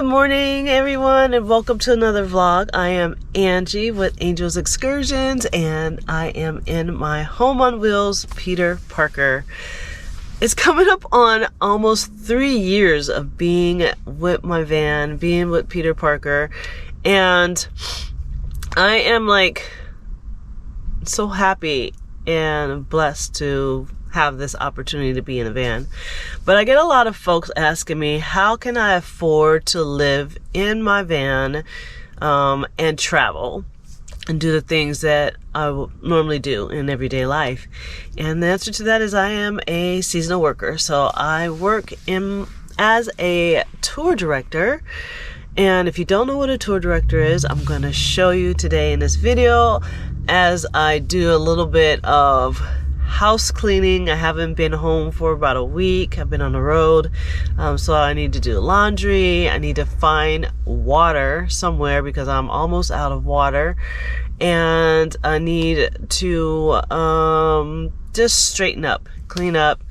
Good morning, everyone, and welcome to another vlog. I am Angie with Angel's Excursions, and I am in my home on wheels, Peter Parker. It's coming up on almost 3 years of being with my van, being with Peter Parker, and I am like so happy and blessed to have this opportunity to be in a van. But I get a lot of folks asking me, how can I afford to live in my van and travel and do the things that I will normally do in everyday life? And the answer to that is I am a seasonal worker. So I work as a tour director. And if you don't know what a tour director is, I'm going to show you today in this video as I do a little bit of house cleaning. I haven't been home for about a week. I've been on the road, so I need to do laundry. I need to find water somewhere because I'm almost out of water, and I need to just straighten up, clean up,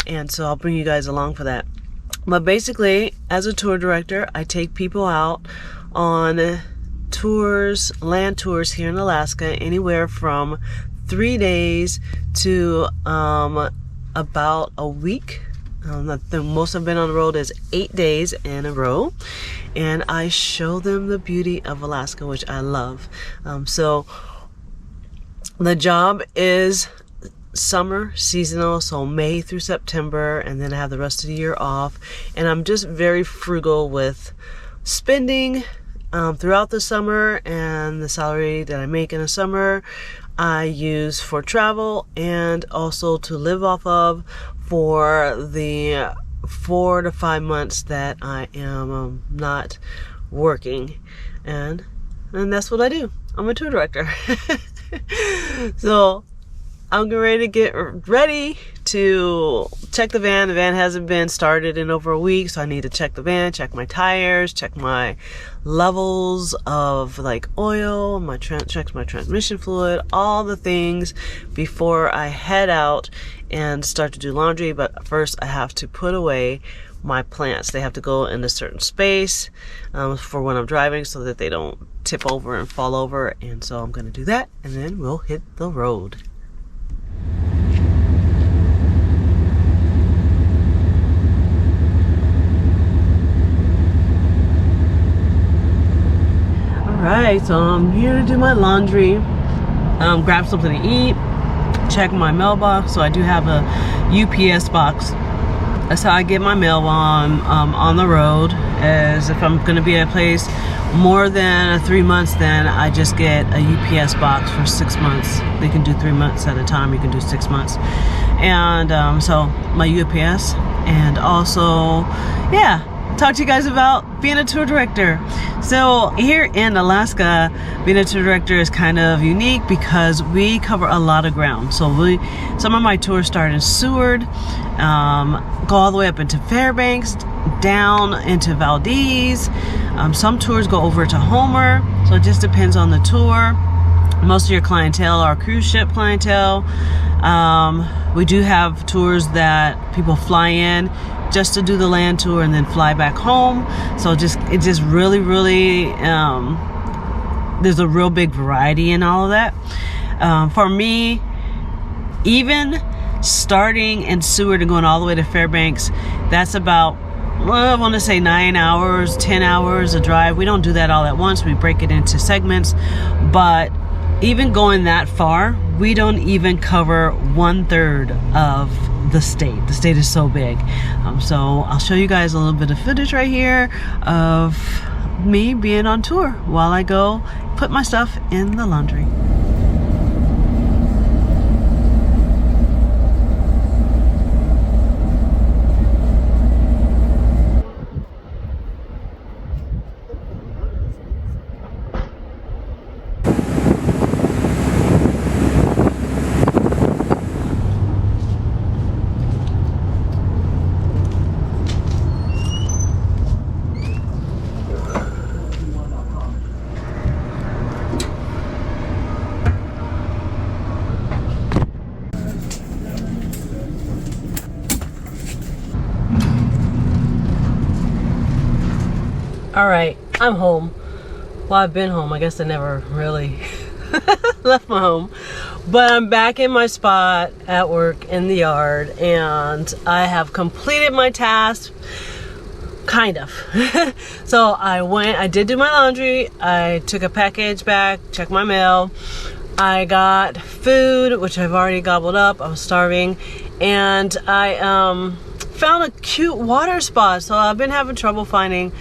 and so I'll bring you guys along for that. But basically, as a tour director, I take people out on tours, land tours here in Alaska, anywhere from 3 days to about a week. The most I've been on the road is 8 days in a row, and I show them the beauty of Alaska, which I love. So the job is summer, seasonal, so May through September, and then I have the rest of the year off. And I'm just very frugal with spending throughout the summer, and the salary that I make in the summer I use for travel and also to live off of for the 4 to 5 months that I am not working, and that's what I do. I'm a tour director. So I'm getting ready to check the van. The van hasn't been started in over a week, so I need to check the van, check my tires, check my levels of like oil, check my transmission fluid, all the things before I head out and start to do laundry. But first I have to put away my plants. They have to go in a certain space for when I'm driving so that they don't tip over and fall over, and so I'm going to do that, and then we'll hit the road. Alright, so I'm here to do my laundry, grab something to eat, check my mailbox. So I do have a UPS box. That's how I get my mail while I'm on the road. As if I'm going to be at a place more than 3 months, then I just get a UPS box for 6 months. They can do 3 months at a time. You can do 6 months. And so my UPS, and also, yeah, talk to you guys about being a tour director. So here in Alaska, being a tour director is kind of unique because we cover a lot of ground. So some of my tours start in Seward, go all the way up into Fairbanks, down into Valdez. Some tours go over to Homer, so it just depends on the tour. Most of your clientele are cruise ship clientele. We do have tours that people fly in just to do the land tour and then fly back home. So it just really there's a real big variety in all of that. For me, even starting in Seward and going all the way to Fairbanks, that's about, well, I want to say 9 hours, 10 hours of drive. We don't do that all at once. We break it into segments. But even going that far, we don't even cover 1/3 of the state. The state is so big. So I'll show you guys a little bit of footage right here of me being on tour while I go put my stuff in the laundry. All right, I'm home. Well, I've been home. I guess I never really left my home. But I'm back in my spot at work in the yard, and I have completed my task. Kind of. So I did do my laundry. I took a package back, checked my mail. I got food, which I've already gobbled up. I was starving. And I found a cute water spot. So I've been having trouble finding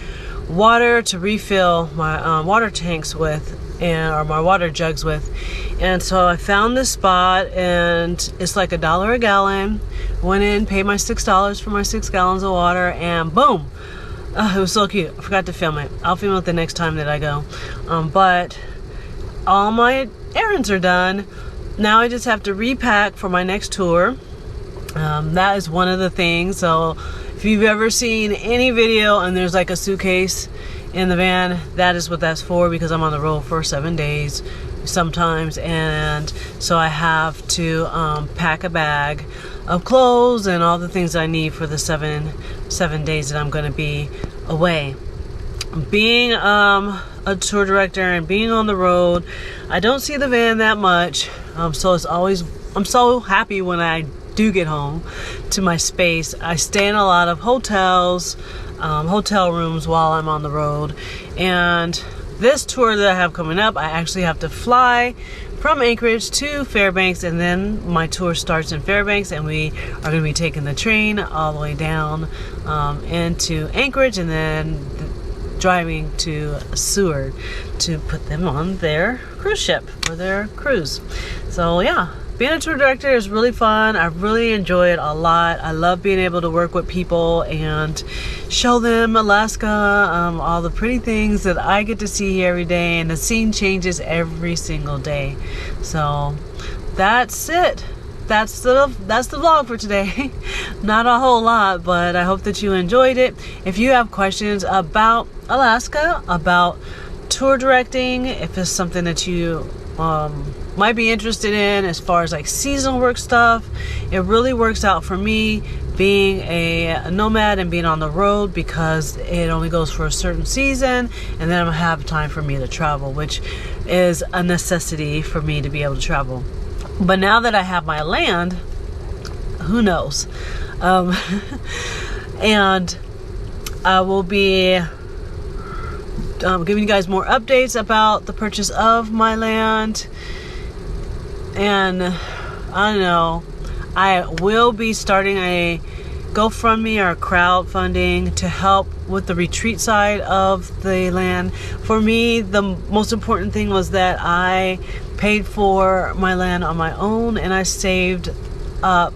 water to refill my water tanks with, or my water jugs with. And so I found this spot, and it's like $1 a gallon. Went in, paid my $6 for my 6 gallons of water, and boom. It was so cute. I forgot to film it. I'll film it the next time that I go. But all my errands are done. Now I just have to repack for my next tour. That is one of the things. So if you've ever seen any video and there's like a suitcase in the van, that is what that's for, because I'm on the road for 7 days sometimes, and so I have to pack a bag of clothes and all the things I need for the seven days that I'm going to be away. Being a tour director and being on the road, I don't see the van that much, so it's always, I'm so happy when I do get home to my space. I stay in a lot of hotels, hotel rooms while I'm on the road. And this tour that I have coming up, I actually have to fly from Anchorage to Fairbanks, and then my tour starts in Fairbanks, and we are going to be taking the train all the way down into Anchorage, and then driving to Seward to put them on their cruise ship for their cruise. So yeah, being a tour director is really fun. I really enjoy it a lot. I love being able to work with people and show them Alaska, all the pretty things that I get to see every day, and the scene changes every single day. So that's it. That's the vlog for today. Not a whole lot, but I hope that you enjoyed it. If you have questions about Alaska, about tour directing, if it's something that you might be interested in as far as like seasonal work stuff, it really works out for me being a nomad and being on the road, because it only goes for a certain season, and then I have time for me to travel, which is a necessity for me to be able to travel. But now that I have my land, who knows? And I will be giving you guys more updates about the purchase of my land. And I don't know, I will be starting a GoFundMe or crowdfunding to help with the retreat side of the land. For me, the most important thing was that I paid for my land on my own, and I saved up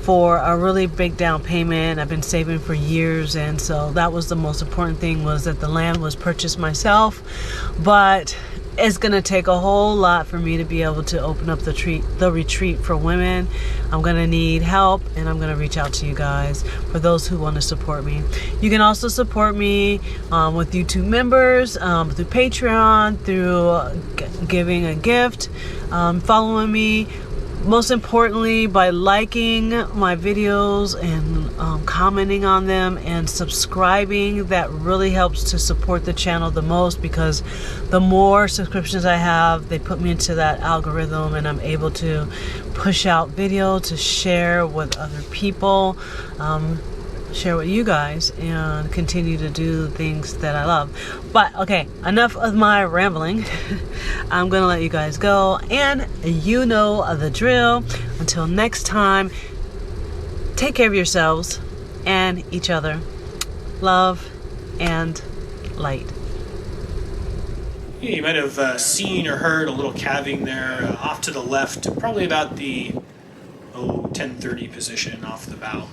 for a really big down payment. I've been saving for years, and so that was the most important thing, was that the land was purchased myself. But it's gonna take a whole lot for me to be able to open up the retreat for women. I'm gonna need help, and I'm gonna reach out to you guys for those who want to support me. You can also support me with YouTube members, through Patreon, through giving a gift, following me. Most importantly, by liking my videos and commenting on them and subscribing. That really helps to support the channel the most, because the more subscriptions I have, they put me into that algorithm, and I'm able to push out video to share with other people, share with you guys, and continue to do things that I love. But okay, enough of my rambling. I'm gonna let you guys go, and you know the drill. Until next time, take care of yourselves and each other. Love and light. Yeah, you might have seen or heard a little calving there off to the left, probably about the 10:30 position off the bow.